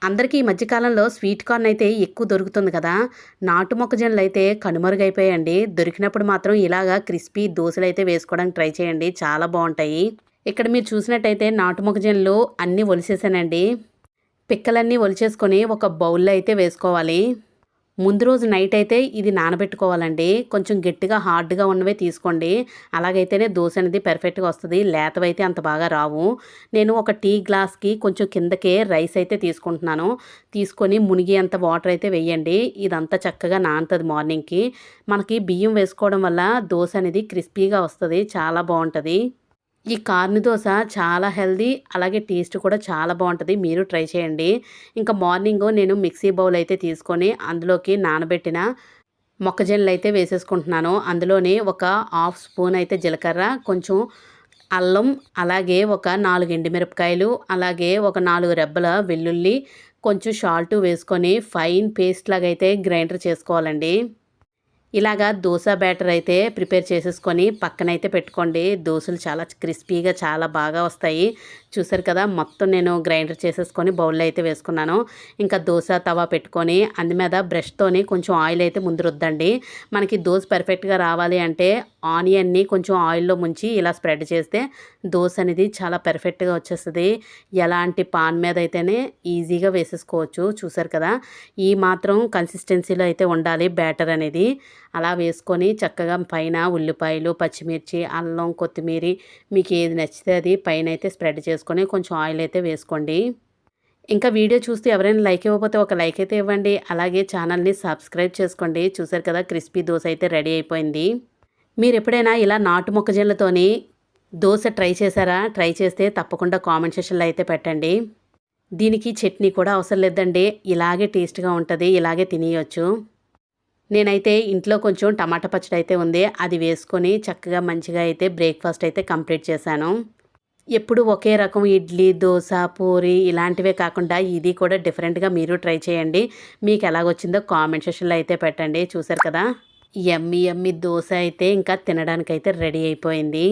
అందరికీ ఈ మధ్య కాలంలో స్వీట్ కార్న్ అయితే ఎక్కువ దొరుకుతుంది కదా! నాటు మొక్కజొన్నలు అయితే కనుమరుగైపోయాయండి. దొరికినప్పుడు మాత్రం ఇలాగా క్రిస్పీ దోసెలైతే వేసుకోవడానికి ట్రై చేయండి. చాలా బావుంటాయి. ఇక్కడ మీరు చూసినట్టయితే నాటు మొక్కజొన్నలు అన్నీ ఒలిసేసానండి. పిక్కలన్నీ ఒలిచేసుకొని ఒక బౌల్‌లో అయితే వేసుకోవాలి. ముందు రోజు నైట్ అయితే ఇది నానబెట్టుకోవాలండి. కొంచెం గట్టిగా హార్డ్‌గా ఉన్నవే తీసుకోండి. అలాగైతేనే దోస అనేది పర్ఫెక్ట్‌గా వస్తది. లేతవైతే అంత బాగా రావు. నేను ఒక టీ గ్లాస్‌కి కొంచెం కిందకే రైస్ అయితే తీసుకుంటున్నాను. తీసుకొని మునిగేంత వాటర్ అయితే వేయండి. ఇదంతా చక్కగా నానుతది మార్నింగ్‌కి. మనకి బియ్యం వేసుకోవడం వల్ల దోస అనేది క్రిస్పీగా వస్తది. చాలా బావుంటది. ఈ కార్న్ దోస చాలా హెల్తీ. అలాగే టేస్ట్ కూడా చాలా బావుంటది. మీరు ట్రై చేయండి. ఇంకా మార్నింగు నేను మిక్సీ బౌల్ అయితే తీసుకొని అందులోకి నానబెట్టిన మొక్కజొన్నలైతే వేసేసుకుంటున్నాను. అందులోని ఒక హాఫ్ స్పూన్ అయితే జీలకర్ర, కొంచెం అల్లం, అలాగే ఒక 4 ఎండుమిరపకాయలు, అలాగే ఒక 4 రెబ్బల వెల్లుల్లి, కొంచెం సాల్టు వేసుకొని ఫైన్ పేస్ట్ లాగా అయితే గ్రైండర్ చేసుకోవాలండి. ఇలాగా దోస బ్యాటర్ అయితే ప్రిపేర్ చేసేసుకొని పక్కనైతే పెట్టుకోండి. దోసలు చాలా క్రిస్పీగా చాలా బాగా వస్తాయి. చూసారు కదా! మొత్తం నేను గ్రైండర్ చేసేసుకొని బౌల్‌లో అయితే వేసుకున్నాను. ఇంకా దోస తవా పెట్టుకొని అందు మీద బ్రష్‌తోని కొంచెం ఆయిల్ అయితే ముందు రుద్దండి. మనకి దోస పర్ఫెక్ట్‌గా రావాలి అంటే ఆనియన్‌ని కొంచెం ఆయిల్‌లో ముంచి ఇలా స్ప్రెడ్ చేస్తే దోస అనేది చాలా పర్ఫెక్ట్‌గా వచ్చేస్తది. ఎలాంటి పాన్ మీద అయితేనే ఈజీగా వేసేసుకోవచ్చు. చూసారు కదా! ఈ మాత్రం కన్సిస్టెన్సీలో అయితే ఉండాలి బ్యాటర్ అనేది. అలా వేసుకొని చక్కగా పైన ఉల్లిపాయలు, పచ్చిమిర్చి, అల్లం, కొత్తిమీరి మీకు ఏది నచ్చితే అది పైన అయితే స్ప్రెడ్ చేసుకొని కొంచెం ఆయిల్ అయితే వేసుకోండి. ఇంకా వీడియో చూస్తూ ఎవరైనా లైక్ ఇవ్వకపోతే ఒక లైక్ అయితే ఇవ్వండి. అలాగే ఛానల్‌ని సబ్స్క్రైబ్ చేసుకోండి. చూసారు కదా! క్రిస్పీ దోస అయితే రెడీ అయిపోయింది. మీరెప్పుడైనా ఇలా నాటు మొక్కజొన్నలతోని దోస ట్రై చేశారా? ట్రై చేస్తే తప్పకుండా కామెంట్ సెక్షన్‌లో అయితే పెట్టండి. దీనికి చట్నీ కూడా అవసరం లేదండి. ఇలాగే టేస్ట్‌గా ఉంటది. ఇలాగే తినేయొచ్చు. నేనైతే ఇంట్లో కొంచెం టమాటా పచ్చడి అయితే ఉంది. అది వేసుకొని చక్కగా మంచిగా అయితే బ్రేక్‌ఫాస్ట్ అయితే కంప్లీట్ చేశాను. ఎప్పుడు ఒకే రకం ఇడ్లీ, దోస, పూరి ఇలాంటివే కాకుండా ఇది కూడా డిఫరెంట్‌గా మీరు ట్రై చేయండి. మీకు ఎలాగొచ్చిందో కామెంట్ సెక్షన్‌లో అయితే పెట్టండి. చూసారు కదా! యమ్మీ యమ్మీ దోస అయితే ఇంకా తినడానికైతే రెడీ అయిపోయింది.